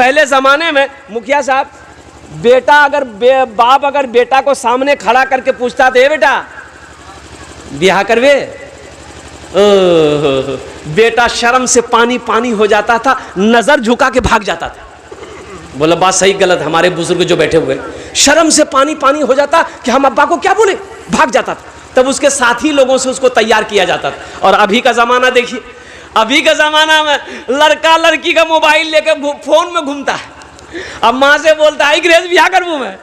पहले ज़माने में मुखिया साहब, बेटा अगर बाप अगर बेटा को सामने खड़ा करके पूछता था, बेटा ब्याह करवे, बेटा शर्म से पानी पानी हो जाता था, नजर झुका के भाग जाता था। बोला बात सही गलत, हमारे बुजुर्ग जो बैठे हुए, शर्म से पानी पानी हो जाता कि हम अब्बा को क्या बोले, भाग जाता था। तब उसके साथी लोगों से उसको तैयार किया जाता था। और अभी का जमाना देखिए, अभी का जमाना में लड़का लड़की का मोबाइल लेकर फोन में घूमता है। अब माँ से बोलता है ग्रेस ब्याह करबू मैं,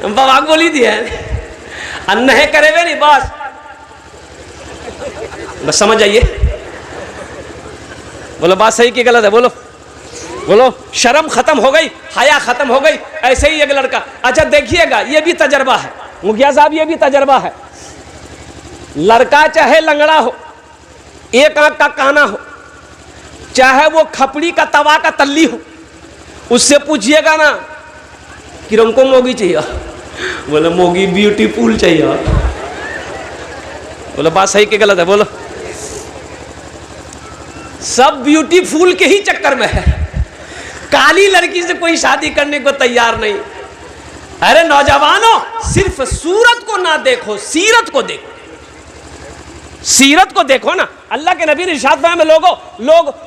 बाबा बोली दी है नहीं करेवे नहीं, बस समझ जाइए। बोलो बात सही कि गलत है, बोलो बोलो। शर्म खत्म हो गई, हया खत्म हो गई। ऐसे ही एक लड़का, अच्छा देखिएगा, ये भी तजर्बा है मुखिया साहब, ये भी तजर्बा है। लड़का चाहे लंगड़ा हो, एक आंख का काना हो, चाहे वो खपड़ी का तवा का तल्ली हो, उससे पूछिएगा ना कि हमको मोगी चाहिए, बोले मोगी ब्यूटीफुल चाहिए। बोलो बात सही कि गलत है, बोलो। सब ब्यूटीफुल के ही चक्कर में है, काली लड़की से कोई शादी करने को तैयार नहीं। अरे नौजवानों, सिर्फ सूरत को ना देखो, सीरत को देखो, सीरत को देखो ना। अल्लाह के नबी ने इरशाद फरमाया,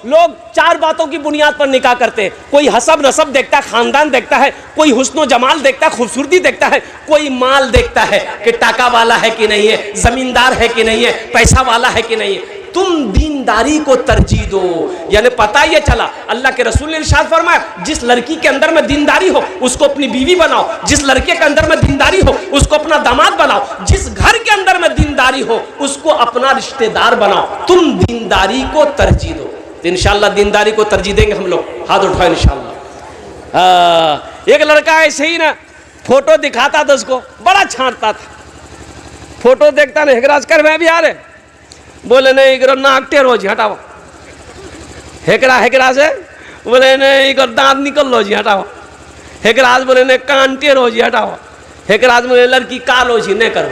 लोग चार बातों की बुनियाद पर निकाह करते हैं। कोई हसब नसब देखता है, खानदान देखता है, कोई हुस्न जमाल देखता है, खूबसूरती देखता है, कोई माल देखता है कि टाका वाला है कि नहीं है, जमींदार है कि नहीं है, पैसा वाला है कि नहीं है। तुम दीनदारी को तरजीह दो। यानी पता ये चला, अल्लाह के रसूल ने इरशाद फरमाया, जिस लड़की के अंदर में दीनदारी हो उसको अपनी बीवी बनाओ, जिस लड़के के अंदर में दीनदारी हो उसको अपना दामाद बनाओ, जिस घर के अंदर में दीनदारी हो उसको अपना रिश्तेदार बनाओ। तुम दीनदारी को तरजीह दो। तो इंशाअल्लाह दीनदारी को तरजीह देंगे हम लोग, हाथ उठाओ इंशाअल्लाह। एक लड़का ऐसे ही ना फोटो दिखाता था, उसको बड़ा छांटता था, फोटो देखता ना, हेकराज कर मैं भी आ रहे, बोले नहीं करो नाक टेढ़ो जी हटाओ, हेकरा से बोले नहीं करो दांत निकल लो जी हटाओ, हेकराज बोले नहीं कान टेढ़ो जी हटाओ, हेकराज बोले लड़की कालो जी नहीं करो।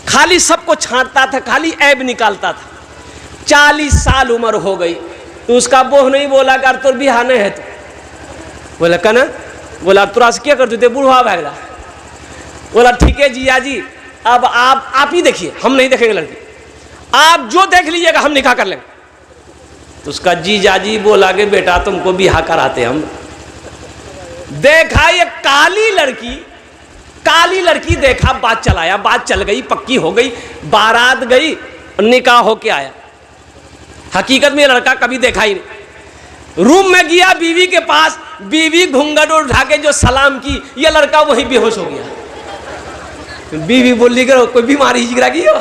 खाली सबको छांटता था, खाली ऐब निकालता था। 40 साल उम्र हो गई तो उसका बोह नहीं बोला कर तो बिहार नहीं है, तो बोला कना, बोला तुरा से क्या करते थे, बूढ़ा भागला। बोला ठीक है जिया जी, अब आप ही देखिए, हम नहीं देखेंगे लड़की, आप जो देख लीजिएगा हम निकाह कर लेंगे। तो उसका जीजा जी बोला कि बेटा तुमको बिहार कराते हम। देखा ये काली लड़की देखा, बात चलाया, बात चल गई, पक्की हो गई, बारात गई, निकाह होके आया। हकीकत में लड़का कभी देखा ही नहीं। रूम में गया बीवी के पास, बीवी घूंघट उठा के जो सलाम की, ये लड़का वही बेहोश हो गया। बीवी बोली करो कोई बीमारी जिगरा की हो,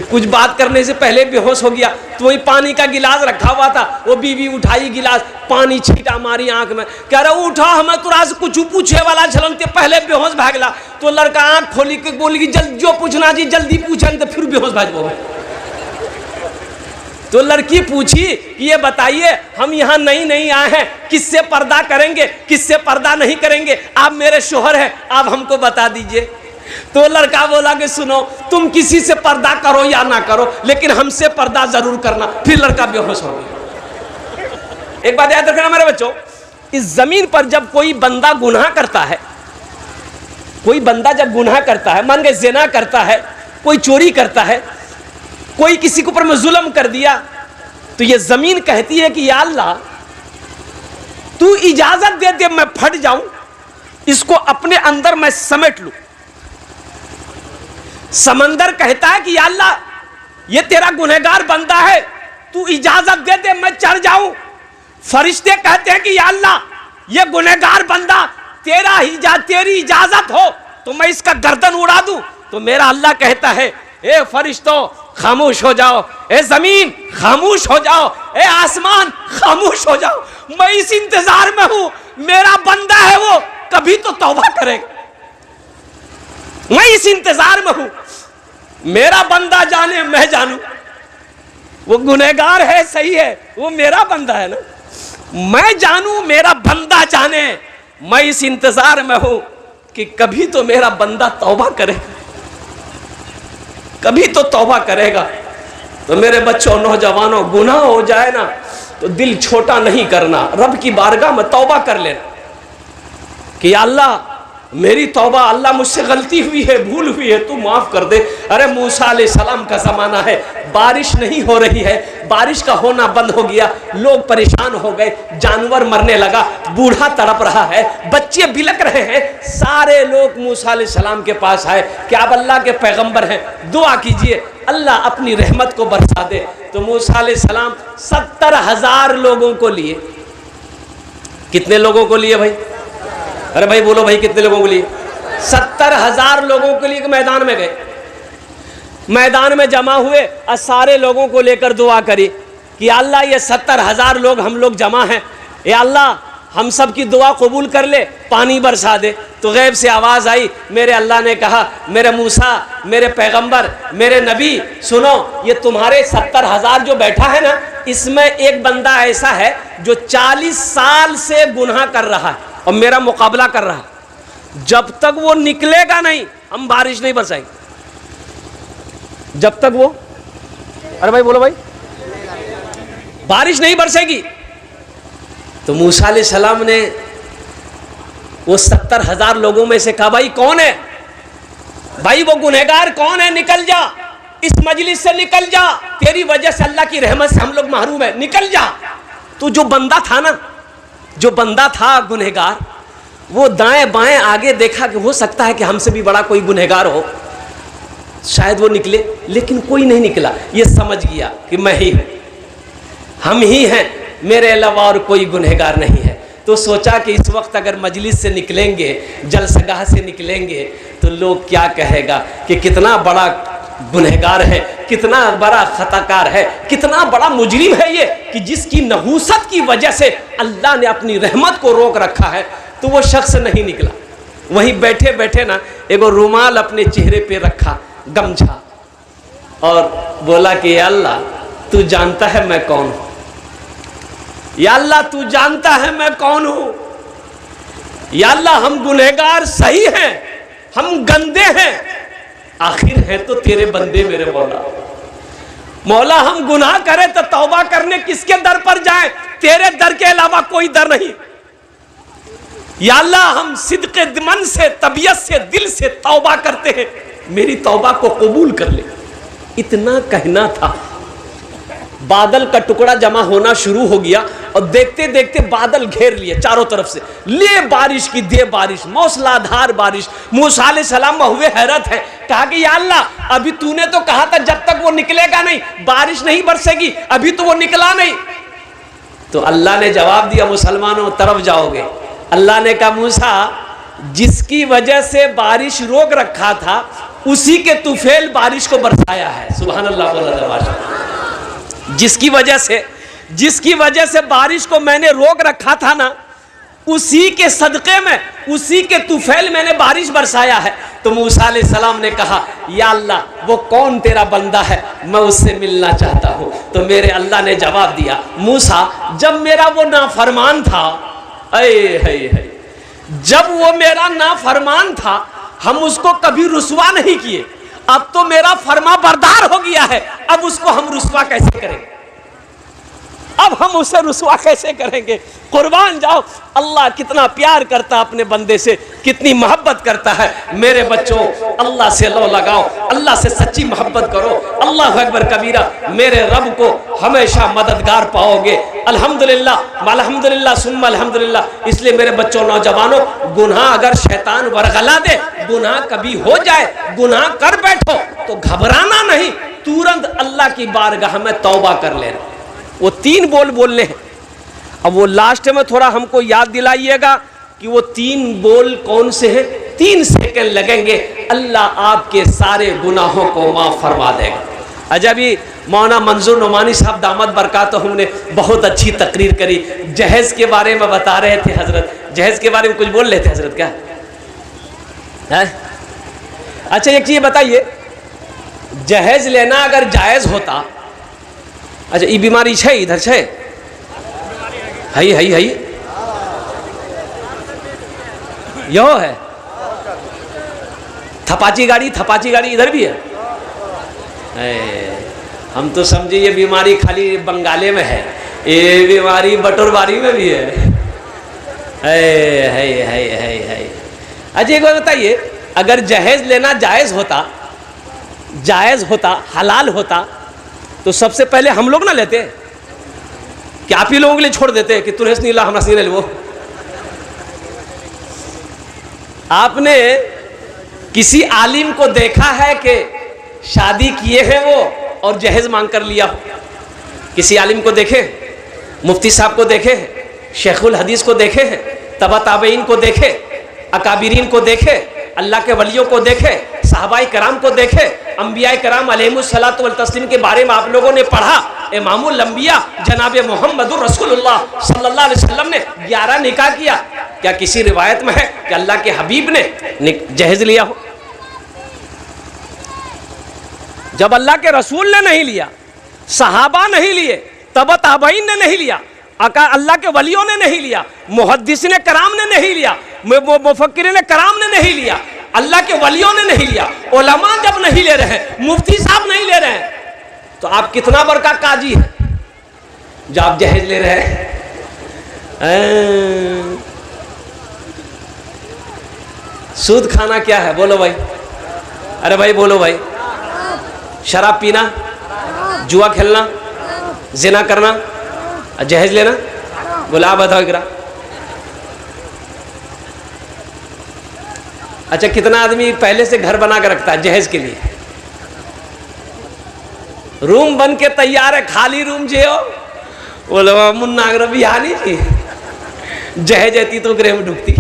कुछ बात करने से पहले बेहोश हो गया। तो वही पानी का गिलास रखा हुआ था, वो बीवी उठाई गिलास, पानी छीटा मारी आंख में, कह रहा उठा हमें तुरा से कुछ पूछे वाला छलनते पहले बेहोश भागला। तो लड़का आंख खोली के बोली जल्दी जो पूछना जी जल्दी पूछन, तो फिर बेहोश भाग। तो लड़की पूछी कि ये बताइए हम यहाँ नहीं आए हैं, किससे पर्दा करेंगे किससे पर्दा नहीं करेंगे, आप मेरे शोहर हैं, आप हमको बता दीजिए। तो लड़का बोला कि सुनो, तुम किसी से पर्दा करो या ना करो, लेकिन हमसे पर्दा जरूर करना। फिर लड़का बेहोश हो गया। एक बात याद रखना मेरे बच्चों, इस जमीन पर जब कोई बंदा गुनाह करता है, कोई बंदा जब गुनाह करता है, मान के ज़िना करता है, कोई चोरी करता है, कोई किसी के ऊपर में जुल्म कर दिया, तो ये जमीन कहती है कि या अल्लाह तू इजाजत दे दे मैं फट जाऊं, इसको अपने अंदर मैं समेट लूं। समंदर कहता है कि या अल्लाह ये तेरा गुनहगार बंदा है, तू इजाजत दे दे मैं चढ़ जाऊं। फरिश्ते कहते हैं कि या अल्लाह ये गुनहगार बंदा तेरी इजाजत हो तो मैं इसका गर्दन उड़ा दूं। तो मेरा अल्लाह कहता है ए फरिश्तों खामोश हो जाओ, ए जमीन खामोश हो जाओ, ए आसमान खामोश हो जाओ, मैं इस इंतजार में हूं, मेरा बंदा है वो कभी तो तौबा करेगा। मैं इस इंतजार में हूं, मेरा बंदा जाने मैं जानूं। वो गुनहगार है सही है, वो मेरा बंदा है ना, मैं जानूं मेरा बंदा जाने। मैं इस इंतजार में हूं कि कभी तो मेरा बंदा तौबा करे, कभी तो तौबा करेगा। तो मेरे बच्चों नौजवानों, गुनाह हो जाए ना तो तो दिल छोटा नहीं करना, रब की बारगाह में तौबा कर लेना कि अल्लाह मेरी तौबा, अल्लाह मुझसे गलती हुई है, भूल हुई है, तू माफ़ कर दे। अरे मूसा अलैहिस्सलाम का ज़माना है, बारिश नहीं हो रही है, बारिश का होना बंद हो गया, लोग परेशान हो गए, जानवर मरने लगा, बूढ़ा तड़प रहा है, बच्चे बिलक रहे हैं, सारे लोग मूसा अलैहिस्सलाम के पास आए कि आप अल्लाह के पैगंबर हैं, दुआ कीजिए अल्लाह अपनी रहमत को बरसा दे। तो मूसा अलैहिस्सलाम 70,000 लोगों को लिए। कितने लोगों को लिए भाई? अरे भाई बोलो भाई, कितने लोगों के लिए? 70,000 लोगों के लिए मैदान में गए, मैदान में जमा हुए और सारे लोगों को लेकर दुआ करी कि अल्लाह ये 70,000 लोग हम लोग जमा हैं, ये अल्लाह हम सब की दुआ कबूल कर ले, पानी बरसा दे। तो गैब से आवाज़ आई, मेरे अल्लाह ने कहा, मेरे मूसा, मेरे पैगंबर, मेरे नबी, सुनो, ये तुम्हारे 70,000 जो बैठा है ना, इसमें एक बंदा ऐसा है जो 40 साल से गुनाह कर रहा है और मेरा मुकाबला कर रहा है। जब तक वो निकलेगा नहीं, हम बारिश नहीं बरसाएंगे। जब तक वो, अरे भाई बोलो भाई, बारिश नहीं बरसेगी। तो मूसा अलैहिस्सलाम ने वो 70,000 लोगों में से कहा, भाई कौन है भाई, वो गुनहगार कौन है, निकल जा, इस मजलिस से निकल जा, तेरी वजह से अल्लाह की रहमत से हम लोग महरूम है, निकल जा। तो जो बंदा था ना, जो बंदा था गुनहगार, वो दाएं बाएं आगे देखा कि हो सकता है कि हमसे भी बड़ा कोई गुनहगार हो, शायद वो निकले, लेकिन कोई नहीं निकला। ये समझ गया कि मैं ही हूं, हम ही हैं, मेरे अलावा और कोई गुनहगार नहीं है। तो सोचा कि इस वक्त अगर मजलिस से निकलेंगे, जलसगाह से निकलेंगे, तो लोग क्या कहेगा कि कितना बड़ा गुनहगार है, कितना बड़ा खताकार है, कितना बड़ा मुजरिम है ये, कि जिसकी नहूसत की वजह से अल्लाह ने अपनी रहमत को रोक रखा है। तो वो शख्स नहीं निकला, वहीं बैठे बैठे ना एगो रुमाल अपने चेहरे पे रखा, गमछा, और बोला कि या अल्लाह तू जानता है मैं कौन हूं, या अल्लाह तू जानता है मैं कौन हूं, या अल्लाह हम गुनहगार सही हैं, हम गंदे हैं, आखिर है तो तेरे बंदे मेरे मौला। मौला हम गुनाह करें तो तौबा करने किसके दर पर जाएं, तेरे दर के अलावा कोई दर नहीं। या अल्लाह हम सिद्क़े मन से, तबीयत से, दिल से तौबा करते हैं, मेरी तौबा को कबूल कर ले। इतना कहना था, बादल का टुकड़ा जमा होना शुरू हो गया और देखते देखते बादल घेर लिए चारों तरफ से, ले बारिश की दे बारिश, मौसलाधार बारिश। मूसा अलैहिस्सलाम हुए हैरत है, कहा कि या अल्लाह अभी तूने तो कहा था जब तक वो निकलेगा नहीं बारिश नहीं बरसेगी, अभी तो वो निकला नहीं। तो अल्लाह ने जवाब दिया, मुसलमानों तरफ जाओगे। अल्लाह ने कहा, मूसा जिसकी वजह से बारिश रोक रखा था उसी के तुफैल बारिश को बरसाया है। सुभान अल्लाह, जिसकी वजह से बारिश को मैंने रोक रखा था ना, उसी के सदक़े में, उसी के तुफैल मैंने बारिश बरसाया है। तो मूसा अलैहिस्सलाम ने कहा, या अल्लाह वो कौन तेरा बंदा है, मैं उससे मिलना चाहता हूँ। तो मेरे अल्लाह ने जवाब दिया, मूसा जब मेरा वो नाफरमान था, जब वो मेरा नाफरमान था, हम उसको कभी रुसवा नहीं किए, अब तो मेरा फरमा बरदार हो गया है, अब उसको हम रुसवा कैसे करेंगे, अब हम उसे रुसवा कैसे करेंगे। कुर्बान जाओ, अल्लाह कितना प्यार करता अपने बंदे से, कितनी मोहब्बत करता है। मेरे बच्चों, अल्लाह से लो लगाओ, अल्लाह से सच्ची मोहब्बत करो, अल्लाह अकबर कबीरा, मेरे रब को हमेशा मददगार पाओगे। अल्हम्दुलिल्लाह, अल्हम्दुलिल्लाह सुम्मा अल्हम्दुलिल्लाह। इसलिए मेरे बच्चों, नौजवानों, गुनाह अगर शैतान वरगला दे, गुनाह कभी हो जाए, गुनाह कर बैठो तो घबराना नहीं, तुरंत अल्लाह की बारगाह में तौबा कर लेना। वो 3 बोल बोलने हैं। अब वो लास्ट में थोड़ा हमको याद दिलाइएगा कि वो 3 बोल कौन से हैं। 3 सेकंड लगेंगे, अल्लाह आपके सारे गुनाहों को माफ़ फरमा देगा। अजब ही मौलाना मंजूर नोमानी साहब दामद बरकातहू ने बहुत अच्छी तकरीर करी, जहेज़ के बारे में बता रहे थे हजरत। जहेज़ के बारे में कुछ बोल रहे थे हजरत, क्या है? अच्छा एक चीज़ बताइए, जहेज़ लेना अगर जायज़ होता, अच्छा ये बीमारी है इधर है, है यो है थपाची गाड़ी इधर भी है। हम तो समझे ये बीमारी खाली बंगाले में है, ये बीमारी बटोरबारी में भी है। है। अच्छा एक बात बताइए, अगर जहेज लेना जायज़ होता, हलाल होता, तो सबसे पहले हम लोग ना लेते, क्या आप ही लोगों के लिए छोड़ देते कि तुरंत नहीं ला, हमरा से ले वो। आपने किसी आलिम को देखा है कि शादी किए हैं वो और जहेज मांग कर लिया हो? किसी आलिम को देखे? मुफ्ती साहब को देखे हैं, शेखुल हदीस को देखे हैं, तबा ताबईन को देखे, अकाबिरीन को देखे, अल्लाह के वलियों को देखे, सहाबाए कराम को देखे, अंबियाए कराम अलैहिमुस्सलातु वल तस्लीम के बारे में आप लोगों ने पढ़ा। इमामुल अंबिया जनाब मुहम्मदुर रसूलुल्लाह सल्लल्लाहु अलैहि वसल्लम ने 11 निकाह किया। क्या किसी रिवायत में है कि अल्लाह के हबीब ने जहेज लिया हो? जब अल्लाह के रसूल ने नहीं लिया, सहाबा नहीं लिए, तबा ताबईन ने नहीं लिया, अल्लाह के वलियों ने नहीं लिया, मुहद्दिसीन कराम ने नहीं लिया, मुफक्किरीन कराम ने नहीं लिया, अल्लाह के वलियों ने नहीं लिया, उलमा जब नहीं ले रहे हैं, मुफ्ती साहब नहीं ले रहे हैं, तो आप कितना बड़का काजी है जो आप जहेज ले रहे हैं? सूद खाना क्या है? बोलो भाई, अरे भाई बोलो भाई। शराब पीना, जुआ खेलना, जिना करना, जहेज लेना, बोला आप बताओ इकरा। अच्छा कितना आदमी पहले से घर बना कर रखता है जहेज के लिए? रूम बन के तैयार है, खाली रूम जे हो बोलो मुन्ना अगर बिहानी थी जहेज आती तो ग्रह में डूबती।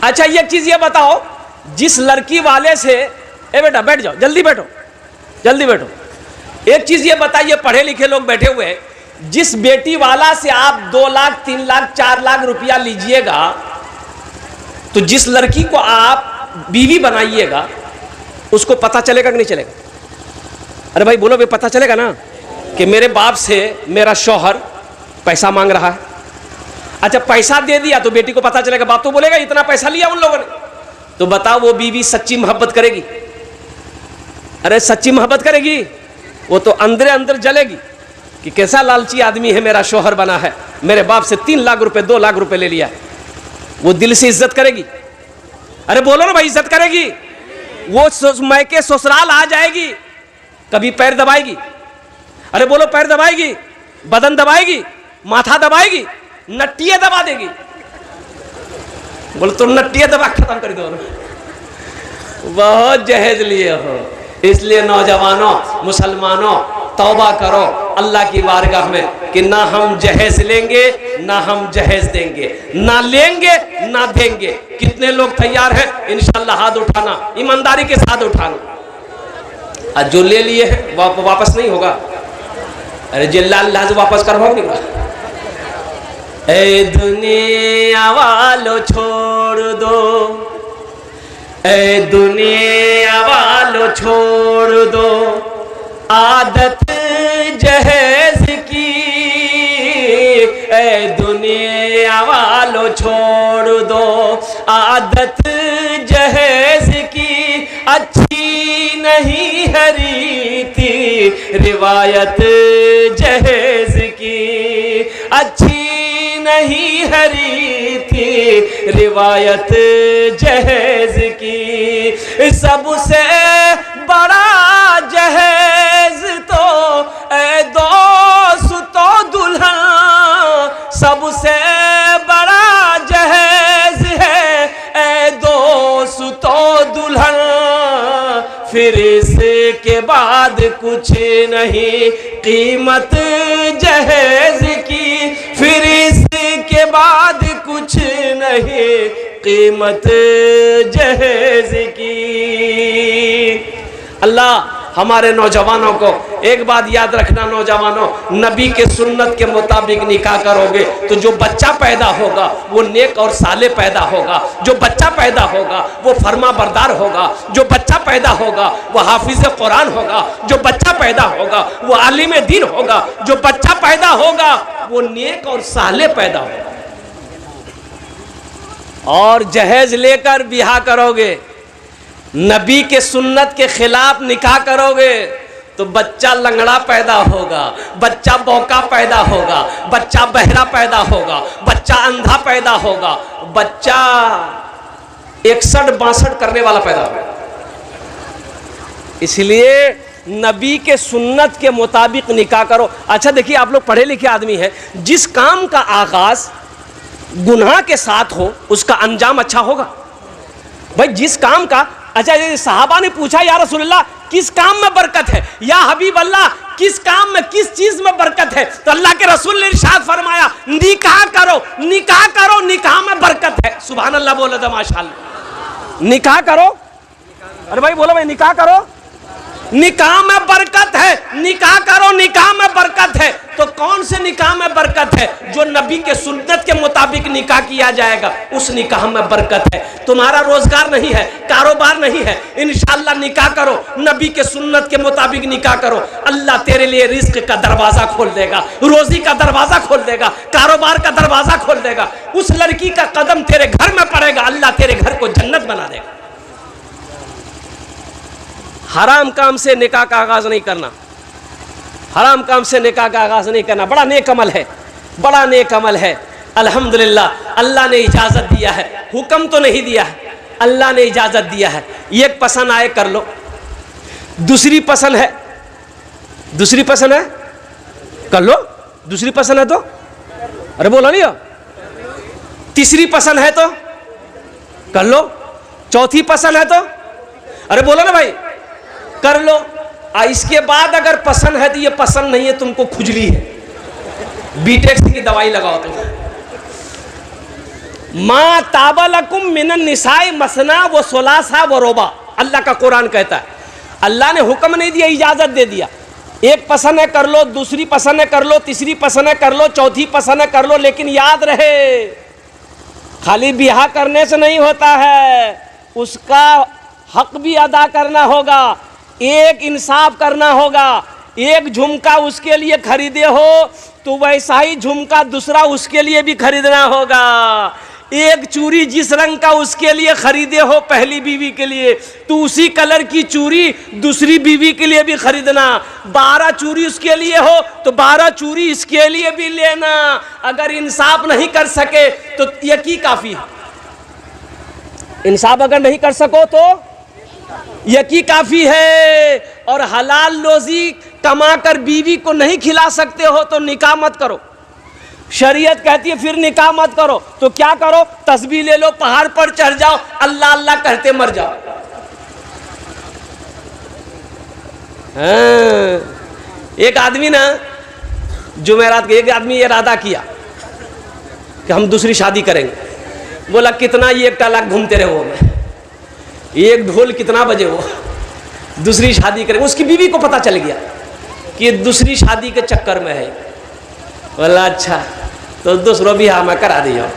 अच्छा एक चीज ये बताओ, जिस लड़की वाले से, ए बेटा बैठ जाओ, जल्दी बैठो, जल्दी बैठो। एक चीज ये बताइए, पढ़े लिखे लोग बैठे हुए, जिस बेटी वाला से आप 2 लाख 3 लाख 4 लाख रुपया लीजिएगा, तो जिस लड़की को आप बीवी बनाइएगा उसको पता चलेगा कि नहीं चलेगा? अरे भाई बोलो भाई, पता चलेगा ना कि मेरे बाप से मेरा शौहर पैसा मांग रहा है। अच्छा पैसा दे दिया तो बेटी को पता चलेगा, बाप तो बोलेगा इतना पैसा लिया उन लोगों ने, तो बताओ वो बीवी सच्ची मोहब्बत करेगी? अरे सच्ची मोहब्बत करेगी? वो तो अंदर अंदर जलेगी कि कैसा लालची आदमी है, मेरा शौहर बना है, मेरे बाप से 3 लाख रुपए 2 लाख रुपए ले लिया है। वो दिल से इज्जत करेगी? अरे बोलो ना भाई, इज्जत करेगी? वो मैके ससुराल आ जाएगी, कभी पैर दबाएगी? अरे बोलो, पैर दबाएगी, बदन दबाएगी, माथा दबाएगी, नट्टियां दबा देगी? बोलो तुम नट्टियां दबा खत्म कर दो। बहुत जहेज लिए हो, इसलिए नौजवानों, मुसलमानों, तौबा करो अल्लाह की बारगाह में कि ना हम जहेज लेंगे ना हम जहेज देंगे, ना लेंगे ना देंगे। कितने लोग तैयार हैं? इंशाअल्लाह हाथ उठाना, ईमानदारी के साथ उठाना। आज जो ले लिए हैं वापस नहीं होगा। अरे जिल्ला से वापस करवाओगे? ए दुनिया वालों छोड़ दो, ए दुनिया वालों छोड़ दो आदत जहेज की, ए दुनिया वालों छोड़ दो आदत जहेज की। अच्छी नहीं है रीति रिवायत जहेज की, अच्छी नहीं है रीति रिवायत जहेज की। सबसे बड़ा जहेज तो ए दोस्तों दुल्हन, सबसे बड़ा जहेज है ए दोस्तों दुल्हन। फिर इसके बाद कुछ नहीं कीमत जहेज की, फिर इसके बाद कुछ नहीं कीमत जहेज की। अल्लाह हमारे नौजवानों को एक बात याद रखना, नौजवानों, नबी के सुन्नत के मुताबिक निकाह करोगे तो जो बच्चा पैदा होगा वो नेक और साले पैदा होगा, जो बच्चा पैदा होगा वो फर्मा बरदार होगा, जो बच्चा पैदा होगा वो हाफिज कुरान होगा, जो बच्चा पैदा होगा वो आलिम दीन होगा, जो बच्चा पैदा होगा वो नेक और साले पैदा होगा। और जहेज लेकर ब्याह करोगे, नबी के सुन्नत के खिलाफ निकाह करोगे तो बच्चा लंगड़ा पैदा होगा, बच्चा बौका पैदा होगा, बच्चा बहरा पैदा होगा, बच्चा अंधा पैदा होगा, बच्चा 61-62 करने वाला पैदा होगा। इसलिए नबी के सुन्नत के मुताबिक निकाह करो। अच्छा देखिए, आप लोग पढ़े लिखे आदमी हैं, जिस काम का आगाज गुनाह के साथ हो उसका अंजाम अच्छा होगा। भाई जिस काम का, अच्छा ये सहाबा ने पूछा या रसूलल्लाह किस काम में बरकत है, या हबीब अल्लाह किस काम में, किस चीज में बरकत है, तो अल्लाह के रसूल ने इरशाद फरमाया निकाह करो, निकाह करो, निकाह में बरकत है। सुभान अल्लाह बोला था माशाअल्लाह। निकाह करो, अरे भाई बोलो भाई निकाह करो, निकाह में बरकत है, निकाह करो, निकाह में बरकत है। तो कौन से निकाह में बरकत है? जो नबी के सुन्नत के मुताबिक निकाह किया जाएगा उस निकाह में बरकत है। तुम्हारा रोजगार नहीं है, कारोबार नहीं है, इंशाअल्लाह निकाह करो, नबी के सुन्नत के मुताबिक निकाह करो, अल्लाह तेरे लिए रिस्क का दरवाजा खोल देगा, रोजी का दरवाजा खोल देगा, कारोबार का दरवाजा खोल देगा। उस लड़की का कदम तेरे घर में पड़ेगा, अल्लाह तेरे घर को जन्नत बना देगा। हराम काम से निकाह का आगाज नहीं करना, हराम काम से निकाह का आगाज नहीं करना। बड़ा नेक अमल है, बड़ा नेक अमल है। अल्हम्दुलिल्लाह अल्लाह ने इजाज़त दिया है, हुक्म तो नहीं दिया है, अल्लाह ने इजाज़त दिया है। एक पसंद आए कर लो, दूसरी पसंद है, दूसरी पसंद है कर लो, दूसरी पसंद है तो अरे बोलो नहीं हो, तीसरी पसंद है तो कर लो, चौथी पसंद है तो अरे बोलो ना भाई कर लो। इसके बाद अगर पसंद है तो ये पसंद नहीं है, तुमको खुजली है, बीटेक्स की दवाई लगाओ तुम। माँ ताबलकुम मिनन निसाई मसना व सुलासा व रोबा, अल्लाह का कुरान कहता है। अल्लाह ने हुक्म नहीं दिया, इजाजत दे दिया। एक पसंद है कर लो, दूसरी पसंद है कर लो, तीसरी पसंद है कर लो, चौथी पसंद है कर लो, लेकिन याद रहे खाली ब्याह करने से नहीं होता है, उसका हक भी अदा करना होगा, एक इंसाफ करना होगा। एक झुमका उसके लिए खरीदे हो तो वैसा ही झुमका दूसरा उसके लिए भी खरीदना होगा। एक चूड़ी जिस रंग का उसके लिए खरीदे हो पहली बीवी के लिए, तो उसी कलर की चूड़ी दूसरी बीवी के लिए भी खरीदना। 12 चूड़ी उसके लिए हो तो 12 चूड़ी इसके लिए भी लेना। अगर इंसाफ नहीं कर सके तो यकी काफी है। इंसाफ अगर नहीं कर सको तो यकी काफी है। और हलाल रोजी कमाकर बीवी को नहीं खिला सकते हो तो निकाह मत करो। शरीयत कहती है फिर निकाह मत करो, तो क्या करो, तस्बीह ले लो, पहाड़ पर चढ़ जाओ, अल्लाह अल्लाह कहते मर जाओ। एक आदमी ना जुमेरात के, एक आदमी इरादा किया कि हम दूसरी शादी करेंगे। बोला कितना, ये 1 लाख घूमते रहे वो, मैं एक ढोल कितना बजे वो दूसरी शादी करेंगे। उसकी बीवी को पता चल गया कि ये दूसरी शादी के चक्कर में है। बोला अच्छा तो दूसरों भी हाँ मैं करा दिया।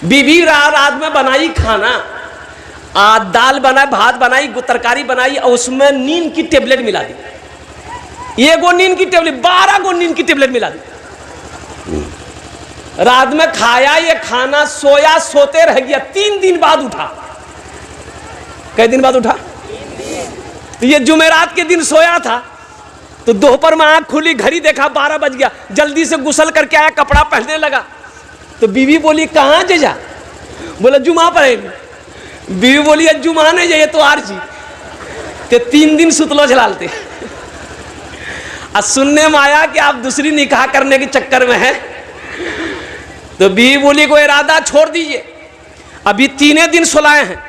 बीवी रात में बनाई खाना, दाल बनाई, भात बनाई, तरकारी बनाई, और उसमें नींद की टेबलेट मिला दी। ये गो नींद की टेबलेट, 12 गो नींद की टेबलेट मिला दी। रात में खाया ये खाना, सोया, सोते रह गया। 3 दिन बाद उठा। कई दिन बाद उठा? तो ये जुमेरात के दिन सोया था, तो दोपहर में आंख खुली, घड़ी देखा 12 बज गया। जल्दी से गुसल करके आया, कपड़ा पहनने लगा। तो बीवी बोली कहाँ जा? बोला जुमा पढ़ेंगे। बीवी बोली जुमा नहीं जाइए तो आर जी के 3 दिन सुतलो झलालते। और सुनने में आया कि आप दूसरी निकाह करने के चक्कर में हैं। तो बीवी बोली को इरादा छोड़ दीजिए, अभी 3 दिन सुलाए हैं,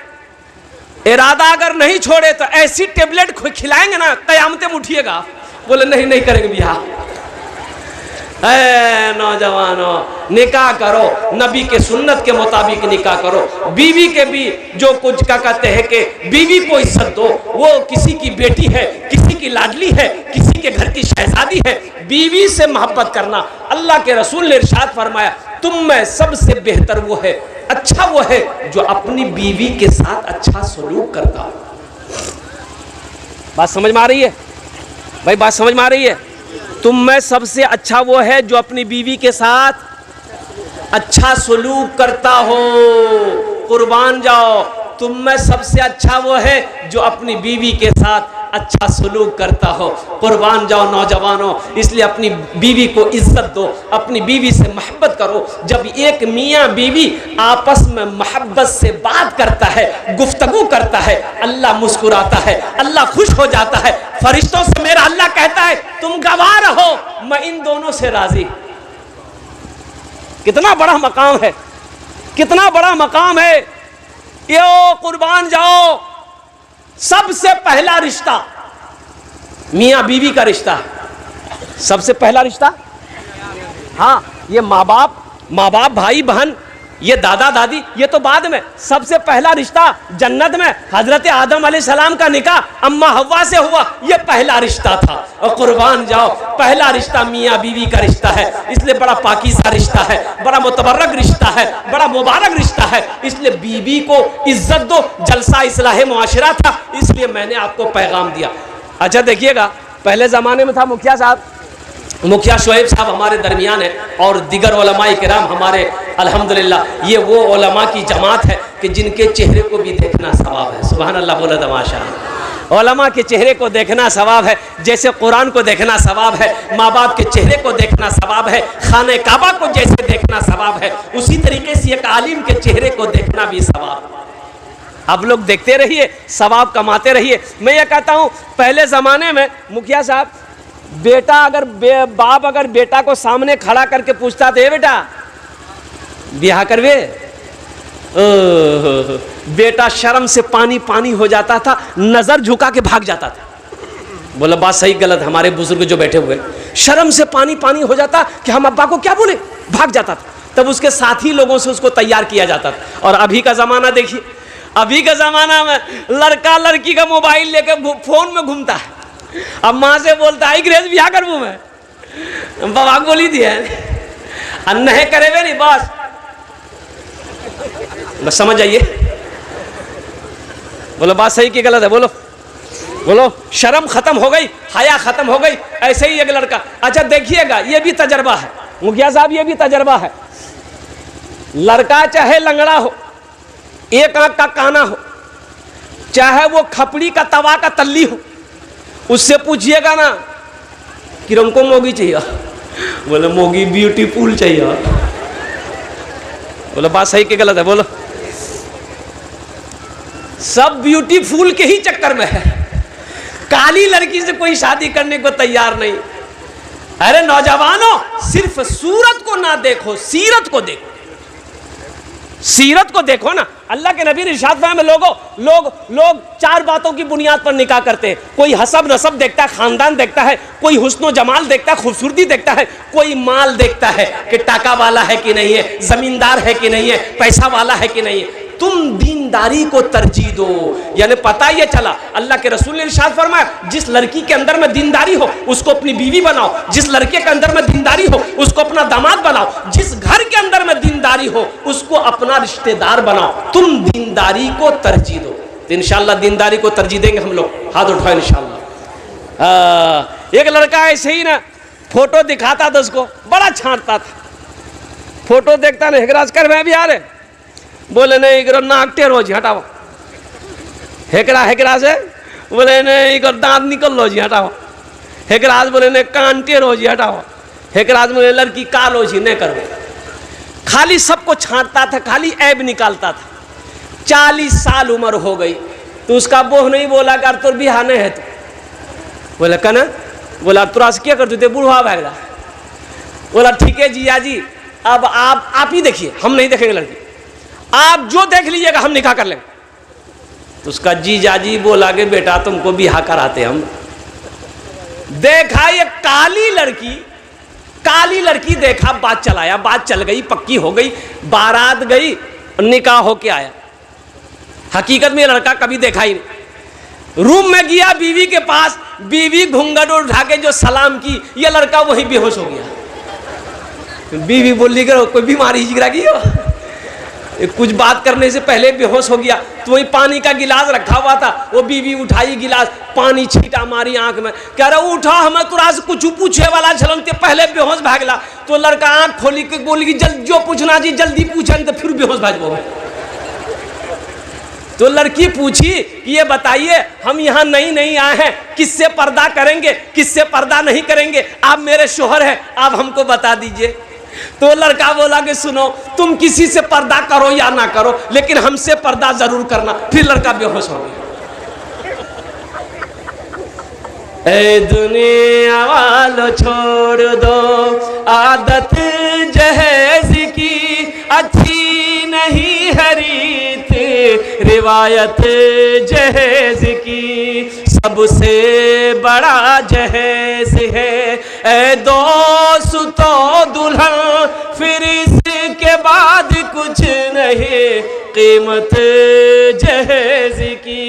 इरादा अगर नहीं छोड़े तो ऐसी टेबलेट खिलाएंगे ना कयामते में उठिएगा। बोले नहीं नहीं करेंगे बियाह। नौजवानों निकाह करो, नबी के सुन्नत के मुताबिक निकाह करो। बीवी के भी जो कुछ का कहते हैं कि बीवी को इज्जत दो, वो किसी की बेटी है, किसी की लाडली है, किसी के घर की शहजादी है। बीवी से मोहब्बत करना, अल्लाह के रसूल ने इरशाद फरमाया तुम में सबसे बेहतर वो है, अच्छा वो है जो अपनी बीवी के साथ अच्छा सलूक करता हो। बात समझ में आ रही है भाई? बात समझ में आ रही है? तुम में सबसे अच्छा वो है जो अपनी बीवी के साथ अच्छा सलूक करता हो। कुर्बान जाओ, तुम में सबसे अच्छा वो है जो अपनी बीवी के साथ अच्छा सलूक करता हो। कुर्बान जाओ नौजवानों, इसलिए अपनी बीवी को इज्जत दो, अपनी बीवी से मोहब्बत करो। जब एक मियाँ बीवी आपस में मोहब्बत से बात करता है, गुफ्तगू करता है, अल्लाह मुस्कुराता है, अल्लाह खुश हो जाता है। फरिश्तों से मेरा अल्लाह कहता है तुम गवाह रहो, मैं इन दोनों से राजी। कितना बड़ा मकाम है, कितना बड़ा मकाम है। यो कुर्बान जाओ, सबसे पहला रिश्ता मियाँ बीवी का रिश्ता है। सबसे पहला रिश्ता, हाँ, ये माँ बाप भाई बहन, ये दादा दादी, ये तो बाद में। सबसे पहला रिश्ता जन्नत में हजरत आदम अलैहिस्सलाम का निकाह अम्मा हव्वा से हुआ, ये पहला रिश्ता था। और कुर्बान जाओ, पहला रिश्ता मियाँ बीवी का रिश्ता है, इसलिए बड़ा पाकीज़ा रिश्ता है, बड़ा मुतबर्रक रिश्ता है, बड़ा मुबारक रिश्ता है। इसलिए बीवी को इज्जत दो। जलसा इस्लाह मुआशरा था, इसलिए मैंने आपको पैगाम दिया। अच्छा देखिएगा, पहले ज़माने में था मुखिया शुएब साहब हमारे दरमियान है, और दिगर उलमाए किराम हमारे, अल्हम्दुलिल्लाह ये वो उलमा की जमात है कि जिनके चेहरे को भी देखना सवाब है। सुभान अल्लाह, बोला तमाशा। उलमा के चेहरे को देखना सवाब है, जैसे कुरान को देखना सवाब है, माँ बाप के चेहरे को देखना सवाब है, खाने काबा को जैसे देखना सवाब है, उसी तरीके से एक आलिम के चेहरे को देखना भी सवाब है। आप लोग देखते रहिए, सवाब कमाते रहिए। मैं ये कहता हूँ, पहले ज़माने में मुखिया साहब, बाप अगर बेटा को सामने खड़ा करके पूछता था, बेटा ब्याह करवे, बेटा शर्म से पानी पानी हो जाता था, नजर झुका के भाग जाता था। बोला बात सही गलत, हमारे बुजुर्ग जो बैठे हुए, शर्म से पानी पानी हो जाता कि हम अब्बा को क्या बोले, भाग जाता था। तब उसके साथी लोगों से उसको तैयार किया जाता था। और अभी का जमाना देखिए, अभी का जमाना में लड़का लड़की का मोबाइल लेकर फोन में घूमता है। अब माँ से बोलता है ग्रेज ब्याह करबू मैं, बाबा बोली दिया नहीं करे वे नहीं, बस समझ जाइए। बोलो बात सही की गलत है, बोलो बोलो। शर्म खत्म हो गई, हया खत्म हो गई। ऐसे ही एक लड़का, अच्छा देखिएगा, ये भी तजर्बा है मुखिया साहब, ये भी तजर्बा है। लड़का चाहे लंगड़ा हो, एक आंख का काना हो, चाहे वो खपड़ी का तवा का तल्ली हो, उससे पूछिएगा ना कि हमको मोगी चाहिए, बोले मोगी ब्यूटीफुल चाहिए। बोलो बात सही कि गलत है, बोलो। सब ब्यूटीफुल के ही चक्कर में है, काली लड़की से कोई शादी करने को तैयार नहीं। अरे नौजवानों, सिर्फ सूरत को ना देखो, सीरत को देखो, सीरत को देखो ना। अल्लाह के नबी ने इरशाद फरमाया, लोग चार बातों की बुनियाद पर निकाह करते हैं। कोई हसब नसब देखता है, खानदान देखता है, कोई हुस्न जमाल देखता है, खूबसूरती देखता है, कोई माल देखता है कि टाका वाला है कि नहीं है, जमींदार है कि नहीं है, पैसा वाला है कि नहीं है। तुम दीनदारी को तरजीह दो। यानी पता ये चला, अल्लाह के रसूल ने इरशाद फरमाया, जिस लड़की के अंदर में दीनदारी हो उसको अपनी बीवी बनाओ, जिस लड़के के अंदर में दीनदारी हो उसको अपना दामाद बनाओ, जिस घर के अंदर में दीनदारी हो उसको अपना रिश्तेदार बनाओ। तुम दीनदारी को तरजीह दो, तो इंशाअल्लाह दीनदारी को तरजीह देंगे हम लोग। हाथ उठाओ इंशाअल्लाह। एक लड़का ऐसे ही ना फोटो दिखाता था, उसको बड़ा छांटता था, फोटो देखता ना, हेकराज कर मैं भी आ रहे, बोले नहीं करो नाक टेढ़ो जी हटाओ, हेकरा से बोले नहीं करो दांत निकल लो जी हटाओ, हेकराज बोले नहीं कान टेढ़ो जी हटाओ, हेकराज बोले लड़की कालो जी नहीं करो। खाली सबको छांटता था, खाली ऐब निकालता था। 40 साल उम्र हो गई तो उसका बोह नहीं बोला कर तो बिहार नहीं है, तो बोला कना, बोला तुरा से क्या कर देते, बूढ़ा भाग रहा। बोला ठीक है जिया जी, अब आप ही देखिए, हम नहीं देखेंगे लड़की, आप जो देख लीजिएगा हम निकाह कर लेंगे। तो उसका जीजाजी बोला कि बेटा तुमको बिहा कराते हम। देखा ये काली लड़की देखा, बात चलाया, बात चल गई, पक्की हो गई, बारात गई, निकाह होके आया। हकीकत में लड़का कभी देखा ही नहीं। रूम में गया बीवी के पास, बीवी घूंघट उठा के जो सलाम की, ये लड़का वही बेहोश हो गया। बीवी बोली करो कोई बीमारी जिगरा की हो, कुछ बात करने से पहले बेहोश हो गया। तो वही पानी का गिलास रखा हुआ था, वो बीवी उठाई गिलास, पानी छीटा मारी आंख में, कह रहा उठा हमें तुरा से कुछ पूछे वाला झलन ते पहले बेहोश भागला। तो लड़का आंख खोली के बोली कि जल्दी जो पूछना जी जल्दी पूछन, तो फिर बेहोश भाग। तो लड़की पूछी कि ये बताइए हम यहाँ नई नई आए हैं, किससे पर्दा करेंगे किससे पर्दा नहीं करेंगे, आप मेरे शोहर हैं, आप हमको बता दीजिए। तो लड़का बोला कि सुनो, तुम किसी से पर्दा करो या ना करो, लेकिन हमसे पर्दा जरूर करना। फिर लड़का बेहोश हो गया। ए दुनिया वालों छोड़ दो आदत जहेज की, अच्छी नहीं हरीत रिवायत जहेज की, सबसे बड़ा जहेज है ए दोस्तों दुल्हन, फिर इसके बाद कुछ नहीं कीमत जहेज की।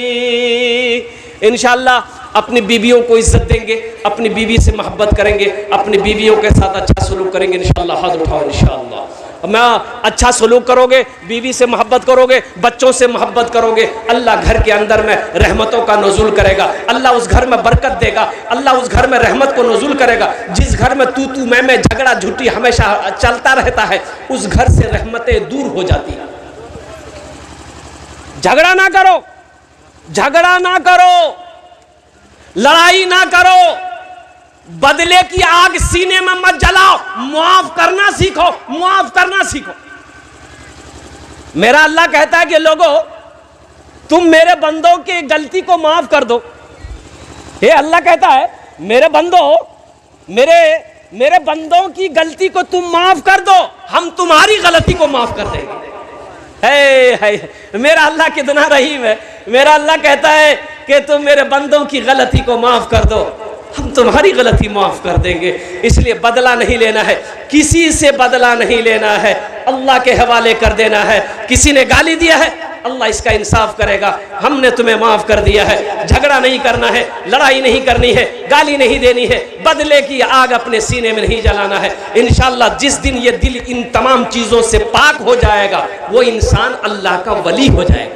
इंशाअल्लाह अपनी बीवियों को इज्जत देंगे, अपनी बीवी से मोहब्बत करेंगे, अपनी बीवियों के साथ अच्छा सलूक करेंगे इंशाअल्लाह। हाथ उठाओ इंशाअल्लाह। मैं अच्छा सलूक करोगे, बीवी से मोहब्बत करोगे, बच्चों से मोहब्बत करोगे, अल्लाह घर के अंदर में रहमतों का नज़ुल करेगा, अल्लाह उस घर में बरकत देगा, अल्लाह उस घर में रहमत को नज़ुल करेगा। जिस घर में तू मैं झगड़ा झूठी हमेशा चलता रहता है, उस घर से रहमतें दूर हो जाती है। झगड़ा ना करो, झगड़ा ना करो, लड़ाई ना करो, बदले की आग सीने में मत जलाओ, मुआफ करना सीखो, मुआफ करना सीखो। मेरा अल्लाह कहता है कि लोगों तुम मेरे बंदों की गलती को माफ कर दो। ये अल्लाह कहता है मेरे बंदों, मेरे बंदों की गलती को तुम माफ कर दो, हम तुम्हारी गलती को माफ कर देंगे। है मेरा अल्लाह कितना रहीम है। मेरा अल्लाह कहता है कि तुम मेरे बंदों की गलती को माफ कर दो, हम तुम्हारी गलती माफ कर देंगे। इसलिए बदला नहीं लेना है, किसी से बदला नहीं लेना है, अल्लाह के हवाले कर देना है। किसी ने गाली दिया है, अल्लाह इसका इंसाफ करेगा, हमने तुम्हें माफ कर दिया है। झगड़ा नहीं करना है, लड़ाई नहीं करनी है, गाली नहीं देनी है, बदले की आग अपने सीने में नहीं जलाना है। इंशाअल्लाह जिस दिन ये दिल इन तमाम चीज़ों से पाक हो जाएगा, वो इंसान अल्लाह का वली हो जाएगा,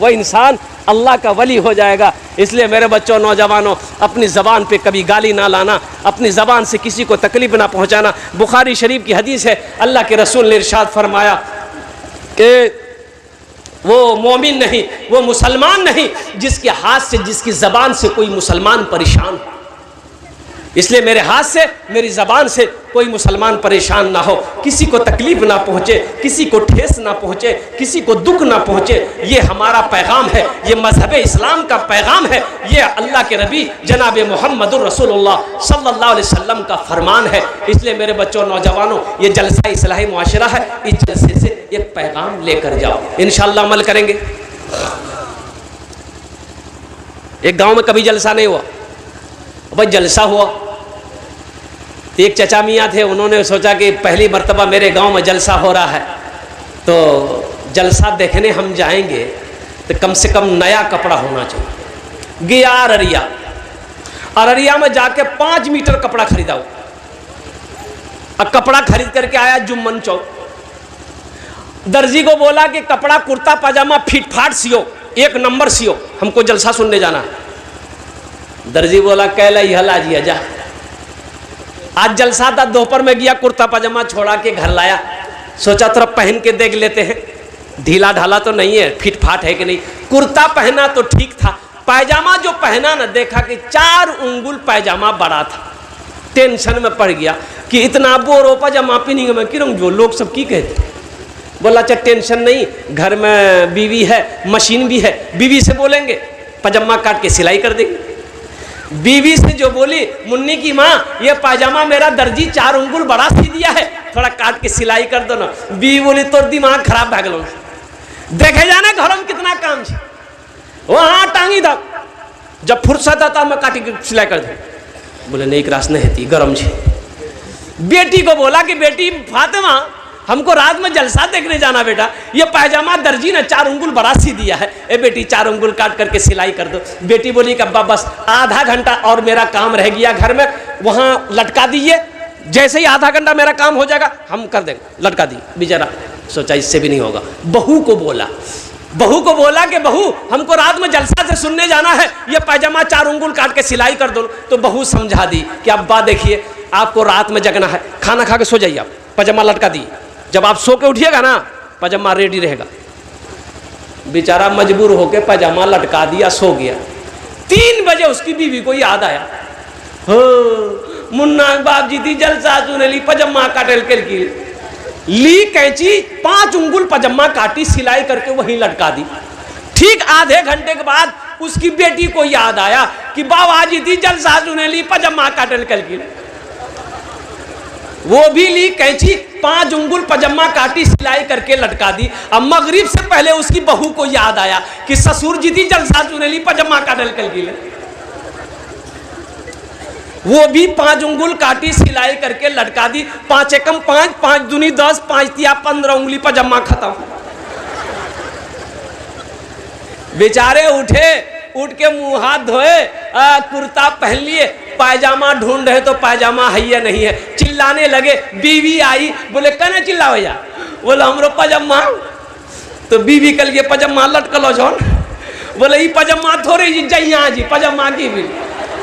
वो इंसान अल्लाह का वली हो जाएगा। इसलिए मेरे बच्चों, नौजवानों, अपनी ज़बान पे कभी गाली ना लाना, अपनी ज़बान से किसी को तकलीफ़ ना पहुँचाना। बुखारी शरीफ की हदीस है, अल्लाह के रसूल ने इरशाद फरमाया कि वो मोमिन नहीं, वो मुसलमान नहीं जिसके हाथ से, जिसकी ज़बान से कोई मुसलमान परेशान हो। इसलिए मेरे हाथ से, मेरी ज़बान से कोई मुसलमान परेशान ना हो, किसी को तकलीफ़ ना पहुँचे, किसी को ठेस ना पहुँचे, किसी को दुख ना पहुँचे। ये हमारा पैगाम है, ये मज़हब इस्लाम का पैगाम है, ये अल्लाह के नबी जनाब मुहम्मदुर रसूलुल्लाह सल्लल्लाहु अलैहि वसल्लम का फरमान है। इसलिए मेरे बच्चों, नौजवानों, ये जलसा इस्लाही मुआशरा है, इस जलसे से एक पैगाम लेकर जाओ, इंशाअल्लाह अमल करेंगे। एक गाँव में कभी जलसा नहीं हुआ, भाई जलसा हुआ। एक चचा मियाँ थे, उन्होंने सोचा कि पहली मर्तबा मेरे गांव में जलसा हो रहा है, तो जलसा देखने हम जाएंगे तो कम से कम नया कपड़ा होना चाहिए। गया अररिया, अररिया में जाके 5 मीटर कपड़ा खरीदा हो। अब कपड़ा खरीद करके आया जुम्मन चौक, दर्जी को बोला कि कपड़ा कुर्ता पजामा फिट फाट सियो, 1 नंबर सियो, हमको जलसा सुनने जाना है। दर्जी बोला कहला हला जी जा, आज जलसा था, दोपहर में गया, कुर्ता पजामा छोड़ा के घर लाया, सोचा थोड़ा पहन के देख लेते हैं, ढीला ढाला तो नहीं है, फिट फाट है कि नहीं। कुर्ता पहना तो ठीक था, पैजामा जो पहना ना, देखा कि 4 उंगुल पैजामा बड़ा था। टेंशन में पड़ गया कि इतना बोरो पजामा पहनेंगे मैं क्यों, जो लोग सब की कहते। बोला अच्छा टेंशन नहीं, घर में बीवी है, मशीन भी है, बीवी से बोलेंगे पजामा काट के सिलाई कर देंगे। बीवी से जो बोली, मुन्नी की माँ ये पाजामा मेरा दर्जी 4 उंगुल बड़ा सी दिया है, थोड़ा काट के सिलाई कर दो ना। बीवी बोली तो दिमाग खराब भाग लो, देखे जाना घर में कितना काम है, वहाँ टांगी था, जब फुर्सत आता मैं काटी के सिलाई कर दू। बोले नहीं क्रास नहीं है, गरम है। बेटी को बोला कि बेटी फातिमा हमको रात में जलसा देखने जाना बेटा, ये पैजामा दर्जी ने 4 उंगुल बड़ा सी दिया है, ए बेटी 4 उंगुल काट करके सिलाई कर दो। बेटी बोली कि अब्बा बस आधा घंटा और मेरा काम रह गया घर में, वहाँ लटका दीजिए, जैसे ही आधा घंटा मेरा काम हो जाएगा हम कर देंगे। लटका दी, बेचारा सोचा इससे भी नहीं होगा। बहू को बोला कि बहू हमको रात में जलसा से सुनने जाना है, ये पैजामा 4 उंगुल काट के सिलाई कर दो। तो बहू समझा दी कि अब्बा देखिए आपको रात में जगना है, खाना खा के सो जाइए, आप पजामा लटका दी, जब आप सो के उठिएगा ना पजामा रेडी रहेगा। बेचारा मजबूर होकर पजामा लटका दिया, सो गया। 3 बजे उसकी बीवी को याद आया, हो मुन्ना बाप जी थी जलसा सुने ली पजामा काटल कर की ली कैंची 5 उंगुल पजामा काटी, सिलाई करके वहीं लटका दी। ठीक आधे घंटे के बाद उसकी बेटी को याद आया कि बाबा जी थी जलसा सुने ली पजामा काटल कर की, वो भी ली कैंची 5 उंगुल पजामा काटी, सिलाई करके लटका दी। अब मगरिब से पहले उसकी बहू को याद आया कि ससुर जी थी जलसा सुने ली पजामा काटल कर की, वो भी 5 उंगुल काटी, सिलाई करके लटका दी। 5 एकम 5, 5 दूनी 10, 5 तिया 15 उंगली पजामा खत्म। बेचारे उठे, उठ के मुंह हाथ धोए, कुर्ता पहन लिए, पायजामा ढूंढ रहे तो पायजामा है या नहीं है, चिल्लाने लगे। बीवी आई, बोले कहने चिल्ला भैया, बोले हमरो पजामा। तो बीवी कल ये पजामा लटकलो जौन, बोले ये पजामा थोड़े जी जइया जी पजामा की भी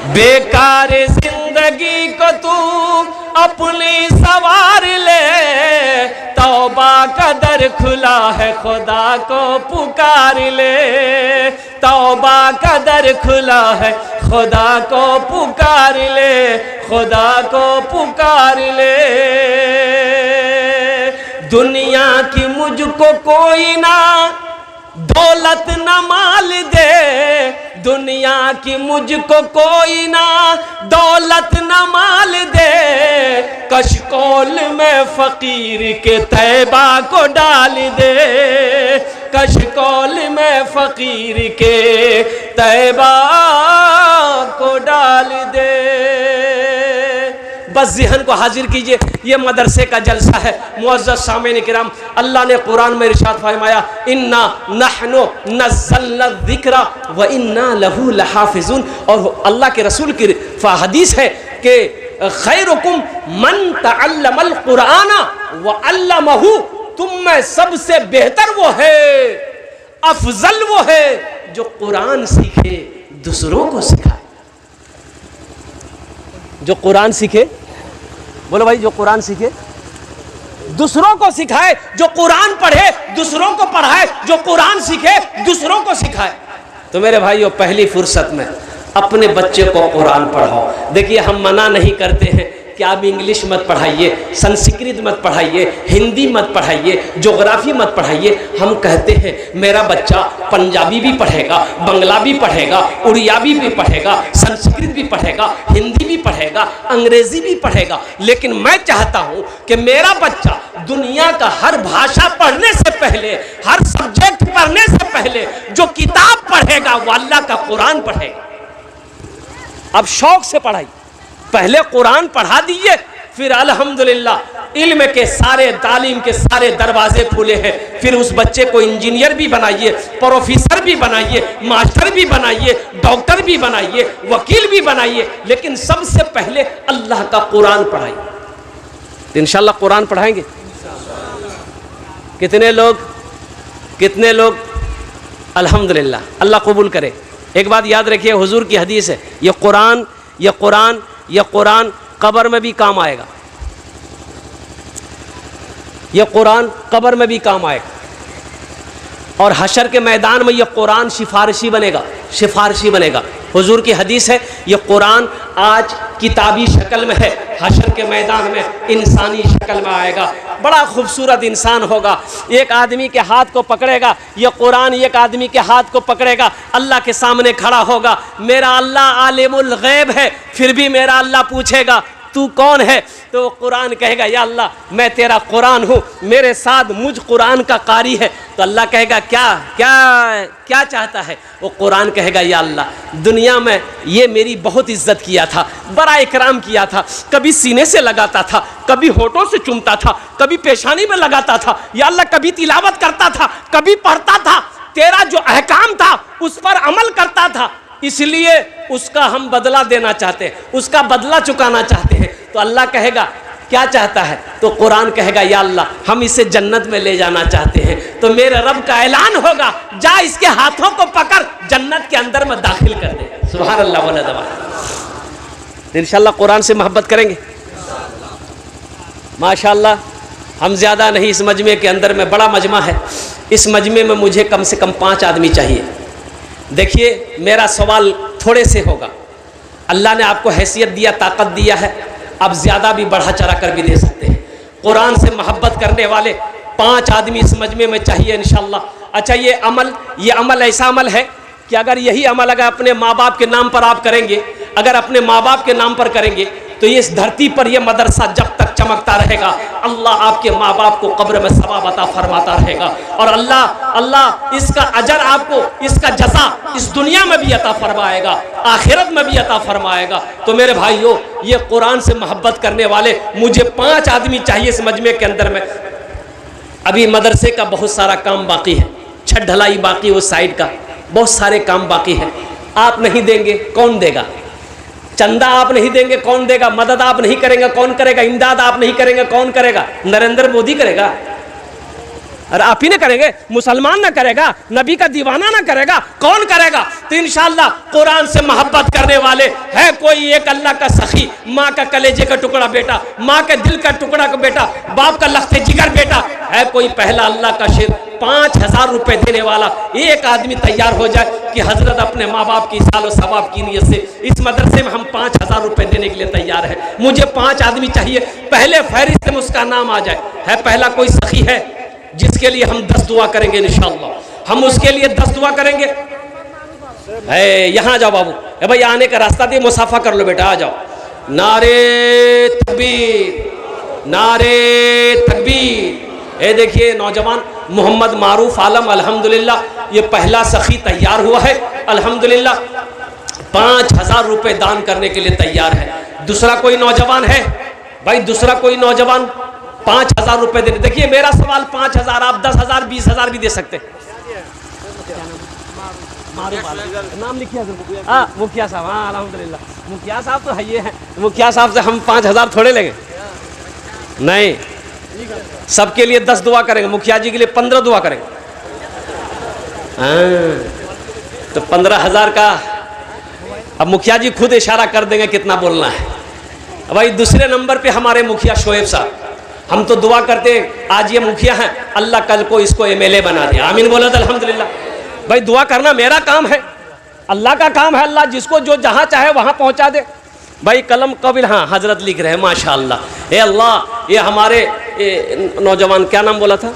बेकार जिंदगी को तू अपनी सवार ले, तौबा का दर खुला है खुदा को पुकार ले, तौबा का दर खुला है खुदा को पुकार ले, खुदा को पुकार ले। दुनिया की मुझको कोई ना दौलत न माल दे, दुनिया की मुझको कोई ना दौलत न माल दे, कशकोल में फकीर के तैबा को डाल दे, कशकोल में फकीर के तैबा को डाल दे। बस ज़हन को हाजिर कीजिए, ये मदरसे का जलसा है। मुअज़्ज़ज़ सामीन किराम, अल्लाह ने कुरान में इरशाद फरमाया, इन्ना नहनु नज़्ज़लना ज़िक्रा व इन्ना लहू लहाफ़िज़ून। और अल्लाह के रसूल की हदीस है कि खैरुकुम मन तअल्लमल कुरान व अल्लमहु, तुम में सबसे बेहतर वो है, अफजल वो है जो कुरान सीखे दूसरों को सिखाए। जो कुरान सीखे, बोलो भाई, जो कुरान सीखे दूसरों को सिखाए, जो कुरान पढ़े दूसरों को पढ़ाए, जो कुरान सीखे दूसरों को सिखाए। तो मेरे भाइयों, पहली फुर्सत में अपने बच्चे को कुरान पढ़ाओ। देखिए, हम मना नहीं करते हैं कि आप इंग्लिश मत पढ़ाइए, संस्कृत मत पढ़ाइए, हिंदी मत पढ़ाइए, ज्योग्राफी मत पढ़ाइए। हम कहते हैं मेरा बच्चा पंजाबी भी पढ़ेगा, बंगला भी पढ़ेगा, उड़ियावी भी पढ़ेगा, संस्कृत भी पढ़ेगा, हिंदी भी पढ़ेगा, अंग्रेजी भी पढ़ेगा। लेकिन मैं चाहता हूं कि मेरा बच्चा दुनिया का हर भाषा पढ़ने से पहले, हर सब्जेक्ट पढ़ने से पहले जो किताब पढ़ेगा वो अल्लाह का कुरान पढ़ेगा। अब शौक से पढ़ाई, पहले कुरान पढ़ा दीजिए, फिर अल्हम्दुलिल्लाह इल्म के सारे, तालीम के सारे दरवाजे खुले हैं। फिर उस बच्चे को इंजीनियर भी बनाइए, प्रोफेसर भी बनाइए, मास्टर भी बनाइए, डॉक्टर भी बनाइए, वकील भी बनाइए, लेकिन सबसे पहले अल्लाह का कुरान पढ़ाइए। तो इंशाल्लाह कुरान पढ़ाएंगे। कितने लोग अल्हम्दुलिल्लाह, अल्लाह कबूल करे। एक बात याद रखिए, हुजूर की हदीस है, ये कुरान कब्र में भी काम आएगा, ये कुरान कब्र में भी काम आएगा, और हशर के मैदान में ये कुरान सिफारिशी बनेगा। हुजूर की हदीस है, ये कुरान आज किताबी शक्ल में है, हशर के मैदान में इंसानी शक्ल में आएगा। बड़ा खूबसूरत इंसान होगा, एक आदमी के हाथ को पकड़ेगा ये कुरान, एक आदमी के हाथ को पकड़ेगा, अल्लाह के सामने खड़ा होगा। मेरा अल्लाह आलिमुल गैब है, फिर भी मेरा अल्लाह पूछेगा तू कौन है? तो कुरान कहेगा या अल्लाह मैं तेरा कुरान हूँ, मेरे साथ मुझ कुरान का कारी है। तो अल्लाह कहेगा क्या क्या क्या चाहता है? वो कुरान कहेगा या अल्लाह दुनिया में ये मेरी बहुत इज्जत किया था, बड़ा इकराम किया था, कभी सीने से लगाता था, कभी होठों से चूमता था, कभी पेशानी में लगाता था, या अल्लाह कभी तिलावत करता था, कभी पढ़ता था, तेरा जो अहकाम था उस पर अमल करता था, इसलिए उसका हम बदला देना चाहते हैं, उसका बदला चुकाना चाहते हैं। तो अल्लाह कहेगा क्या चाहता है? तो कुरान कहेगा या अल्लाह हम इसे जन्नत में ले जाना चाहते हैं। तो मेरे रब का ऐलान होगा जा इसके हाथों को पकड़ जन्नत के अंदर में दाखिल कर दे। सुभान अल्लाह वाला दवा। इंशाअल्लाह कुरान से मोहब्बत करेंगे माशाअल्लाह। हम ज़्यादा नहीं, इस मजमे के अंदर में बड़ा मजमा है, इस मजमे में मुझे कम से कम 5 आदमी चाहिए। देखिए मेरा सवाल थोड़े से होगा, अल्लाह ने आपको हैसियत दिया, ताकत दिया है, आप ज़्यादा भी बढ़ा चढ़ा कर भी दे सकते हैं। कुरान से मोहब्बत करने वाले 5 आदमी इस मजमे में चाहिए इंशाअल्लाह। अच्छा ये अमल ऐसा अमल है कि अगर यही अमल अगर अपने माँ बाप के नाम पर आप करेंगे, अगर अपने माँ बाप के नाम पर करेंगे तो ये इस धरती पर यह मदरसा जब तक चमकता रहेगा, अल्लाह आपके माँ बाप को कब्र में सवाब अता फरमाता रहेगा और अल्लाह इसका अजर आपको, इसका जज़ा इस दुनिया में भी अता फरमाएगा, आखिरत में भी अता फरमाएगा। तो मेरे भाइयों, ये कुरान से मोहब्बत करने वाले मुझे 5 आदमी चाहिए इस मजमे के अंदर में। अभी मदरसे का बहुत सारा काम बाकी है, छत ढलाई बाकी, उस साइड का बहुत सारे काम बाकी है। आप नहीं देंगे कौन देगा? चंदा आप नहीं देंगे कौन देगा? मदद आप नहीं करेंगे कौन करेगा? इमदाद आप नहीं करेंगे कौन करेगा? नरेंद्र मोदी करेगा? अरे आप ही ना करेंगे? मुसलमान ना करेगा? नबी का दीवाना ना करेगा? कौन करेगा? तो इंशाअल्लाह कुरान से मोहब्बत करने वाले है कोई एक अल्लाह का सखी, माँ का कलेजे का टुकड़ा बेटा, माँ के दिल का टुकड़ा का बेटा, बाप का लख्ते जिगर बेटा, है कोई पहला अल्लाह का शेर 5000 रुपए देने वाला एक आदमी तैयार हो जाए कि हजरत अपने माँ बाप की सालो सवाब की नीयत से इस मदरसे में हम 5000 रुपए देने के लिए तैयार है। मुझे 5 आदमी चाहिए, पहले फहरिस्त में उसका नाम आ जाए। है पहला कोई सखी है जिसके लिए हम 10 दुआ करेंगे इंशाअल्लाह, हम उसके लिए 10 दुआ करेंगे। है यहाँ जाओ बाबू, है भाई आने का रास्ता दे, मुसाफा कर लो बेटा, आ जाओ। नारे तकबीर, नारे तकबीर। ये देखिए नौजवान मोहम्मद मारूफ आलम, अल्हम्दुलिल्लाह ये पहला सखी तैयार हुआ है अल्हम्दुलिल्लाह, 5000 रुपए दान करने के लिए तैयार है। दूसरा कोई नौजवान है भाई? दूसरा कोई नौजवान 5000 रुपए देने। देखिए मेरा सवाल 5000, आप 10,000 20,000 भी दे सकते हैं। नाम लिखिए मुखिया साहब। हाँ अल्हम्दुलिल्लाह मुखिया साहब तो है, ये है मुखिया साहब से हम 5000 थोड़े लेंगे, नहीं सबके लिए 10 दुआ करेंगे, मुखिया जी के लिए 15 दुआ करेंगे। तो 15,000 का अब मुखिया जी खुद इशारा कर देंगे कितना बोलना है। भाई दूसरे नंबर पे हमारे मुखिया शोएब साहब, हम तो दुआ करते हैं आज ये मुखिया हैं, अल्लाह कल को इसको MLA बना दे, आमीन बोलो तो अल्हम्दुलिल्लाह। भाई दुआ करना मेरा काम है, अल्लाह का काम है, अल्लाह जिसको जो जहाँ चाहे वहाँ पहुँचा दे। भाई कलम कबिल, हाँ हजरत लिख रहे हैं माशाअल्लाह। ए अल्लाह ये हमारे नौजवान क्या नाम बोला था?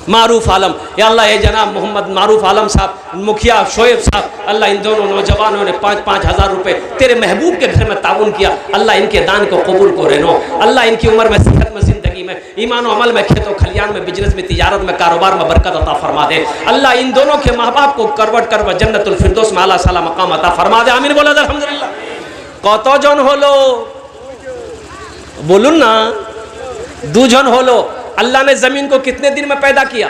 मारूफ आलम। या अल्लाह ये जनाब मोहम्मद मारूफ आलम साहब, मुखिया शोएब साहब, अल्लाह इन दोनों नौजवानों ने 5-5 हज़ार रुपये तेरे महबूब के घर में ताउन किया, अल्लाह इनके दान को कबूल को रहनो, अल्लाह इनकी उम्र में, सेहत में, ज़िंदगी में, ईमान व अमल में, खेतों खलियान में, बिजनेस में, तिजारत में, कारोबार में बरकत अता फरमा दे। अल्लाह इन दोनों के माँ बाप को करवट कर जन्नतुल फिरदौस में आला साला मकाम अता फरमा दे, आमीन बोलो अल्हम्दुलिल्लाह। कत जन हलो बोलून ना? 2 जन हलो। अल्लाह ने ज़मीन को कितने दिन में पैदा किया?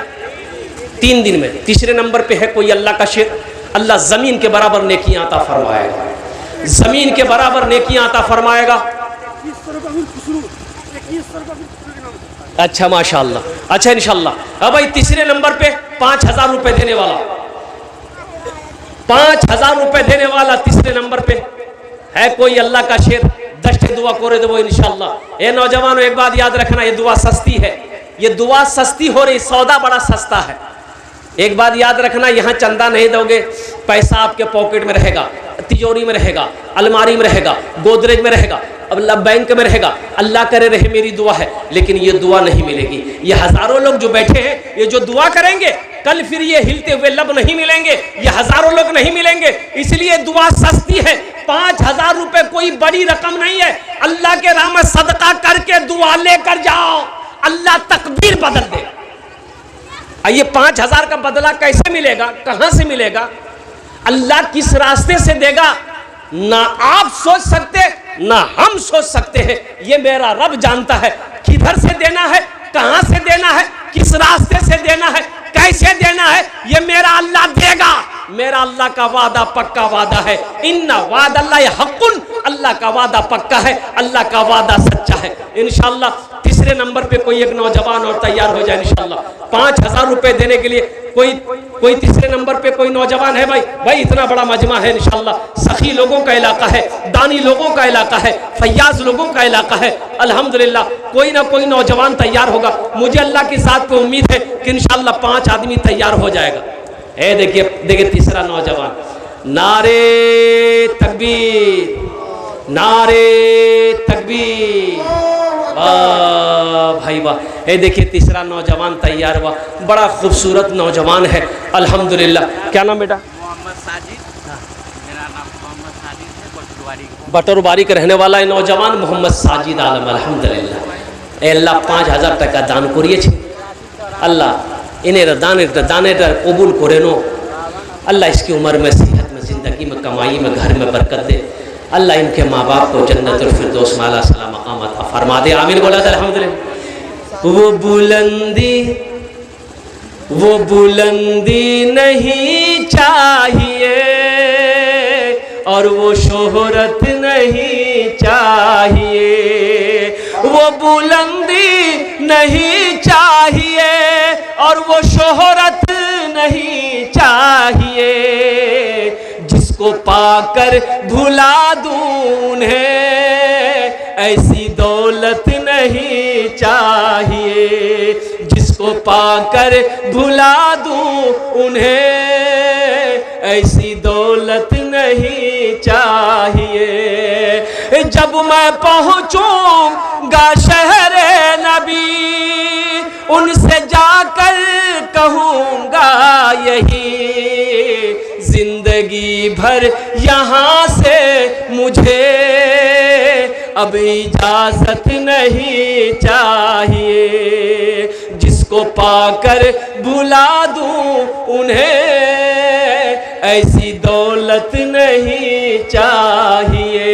3 दिन में। तीसरे नंबर पे है कोई अल्लाह का शेर, अल्लाह ज़मीन के बराबर नेकियां अता फरमाएगा, ज़मीन के बराबर नेकियां अता फरमाएगा। अच्छा माशाअल्लाह, अच्छा इंशाअल्लाह। अब भाई तीसरे नंबर पे 5000 रुपए देने वाला, 5000 रुपए देने वाला तीसरे नंबर पे है कोई अल्लाह का शेर, 10 दुआ करे दो इंशाअल्लाह। ये नौजवानों एक बात याद रखना, ये दुआ सस्ती है, ये दुआ सस्ती हो रही, सौदा बड़ा सस्ता है। एक बात याद रखना, यहाँ चंदा नहीं दोगे, पैसा आपके पॉकेट में रहेगा, तिजोरी में रहेगा, अलमारी में रहेगा, गोदरेज में रहेगा, अल्लाह बैंक में रहेगा, अल्लाह करे रहे मेरी दुआ है, लेकिन ये दुआ नहीं मिलेगी। ये हजारों लोग जो बैठे हैं, ये जो दुआ करेंगे कल फिर ये हिलते हुए लब नहीं मिलेंगे, ये हजारों लोग नहीं मिलेंगे, इसलिए दुआ सस्ती है। 5000 रुपए कोई बड़ी रकम नहीं है, अल्लाह के राह में सदका करके दुआ लेकर जाओ, अल्लाह तकदीर बदल देगा। ये 5000 का बदला कैसे मिलेगा, कहां से मिलेगा, अल्लाह किस रास्ते से देगा, ना आप सोच सकते ना हम सोच सकते हैं, ये मेरा रब जानता है। किधर से देना है, कहां से देना है, किस रास्ते से देना है, कैसे देना है, ये मेरा अल्लाह देगा। मेरा अल्लाह का वादा पक्का वादा है। इन्ना वादा अल्लाह हक़्क़ुन, अल्लाह का वादा पक्का है, अल्लाह का वादा सच्चा है। इंशाअल्लाह तीसरे नंबर पे कोई एक नौजवान और तैयार हो जाए इंशाअल्लाह। 5,000 रुपए देने के लिए कोई तीसरे नंबर पे कोई नौजवान है भाई इतना बड़ा मजमा है इंशाअल्लाह। सखी लोगों का इलाका है, दानी लोगों का इलाका है, फैयाज लोगों का इलाका है। अल्हम्दुलिल्लाह कोई ना कोई नौजवान तैयार होगा। मुझे अल्लाह की ज़ात पे उम्मीद है कि इंशाअल्लाह 5 आदमी तैयार हो जाएगा। देखिए तीसरा नौजवान, नारे तकबीर, नारे तकबीर, वाह भाई वाह। देखिए तीसरा नौजवान तैयार हुआ, बड़ा खूबसूरत नौजवान है अल्हम्दुलिल्लाह। क्या नाम बेटा? मोहम्मद साजिद। मेरा नाम मोहम्मद साजिद है, बटरवारी। बटरवारी का रहने वाला है नौजवान मोहम्मद साजिद आलम अल्हम्दुलिल्लाह। अल्लाह 5,000 টাকা দান করিয়েছে। अल्लाह इन्हें दाने कबूल करे नो। अल्लाह इसकी उम्र में, सेहत में, ज़िंदगी में, कमाई में, घर में बरकत दे। अल्लाह इनके माँ बाप को जन्नतुल फिरदौस में आला सलाम मकाम अता फरमा दे। आमीन बोला था अल्हम्दुलिल्लाह। वो बुलंदी नहीं चाहिए और वो शोहरत नहीं चाहिए। वो बुलंदी नहीं चाहिए और वो शोहरत नहीं चाहिए। जिसको पाकर भुला दूं उन्हें ऐसी दौलत नहीं चाहिए। जिसको पाकर भुला दूं उन्हें ऐसी दौलत नहीं चाहिए। जब मैं पहुंचूंगा शहरे नबी उनसे जाकर कहूँगा यही, जिंदगी भर यहाँ से मुझे अब इजाजत नहीं चाहिए। जिसको पाकर भुला दूं उन्हें ऐसी दौलत नहीं चाहिए।